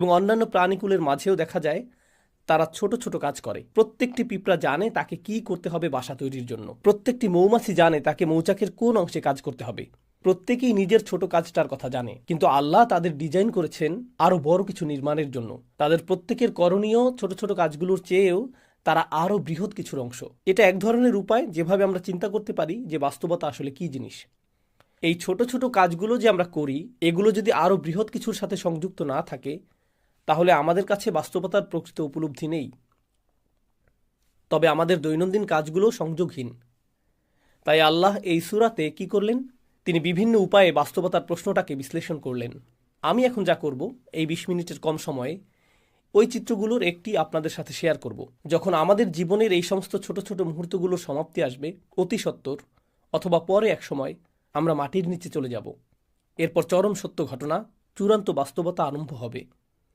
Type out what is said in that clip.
এবং অন্যান্য প্রাণীকুলের মাঝেও দেখা যায় তারা ছোট ছোট কাজ করে। প্রত্যেকটি পিঁপড়া জানে তাকে কি করতে হবে বাসা তৈরির জন্য। প্রত্যেকটি মৌমাছি জানে তাকে মৌচাকের কোন অংশে কাজ করতে হবে। প্রত্যেকেই নিজের ছোট কাজটার কথা জানে, কিন্তু আল্লাহ তাদের ডিজাইন করেছেন আরো বড় কিছু নির্মাণের জন্য। তাদের প্রত্যেকের করণীয় ছোট ছোট কাজগুলোর চেয়েও তারা আরো বৃহৎ কিছুর অংশ। এটা এক ধরনের উপায় যেভাবে আমরা চিন্তা করতে পারি যে বাস্তবতা আসলে কি জিনিস। এই ছোট ছোট কাজগুলো যে আমরা করি, এগুলো যদি আরো বৃহৎ কিছুর সাথে সংযুক্ত না থাকে, তাহলে আমাদের কাছে বাস্তবতার প্রকৃত উপলব্ধি নেই। তবে আমাদের দৈনন্দিন কাজগুলো সংযোগহীন। তাই আল্লাহ এই সূরাতে কি করলেন? তিনি বিভিন্ন উপায়ে বাস্তবতার প্রশ্নটাকে বিশ্লেষণ করলেন। আমি এখন যা করব, এই ২০ মিনিটের কম সময়ে ওই চিত্রগুলোর একটি আপনাদের সাথে শেয়ার করব। যখন আমাদের জীবনের এই সমস্ত ছোট ছোট মুহূর্তগুলোর সমাপ্তি আসবে অতি সত্বর, অথবা পরে এক সময় আমরা মাটির নিচে চলে যাব, এরপর চরম সত্য ঘটনা, চূড়ান্ত বাস্তবতা আরম্ভ হবে।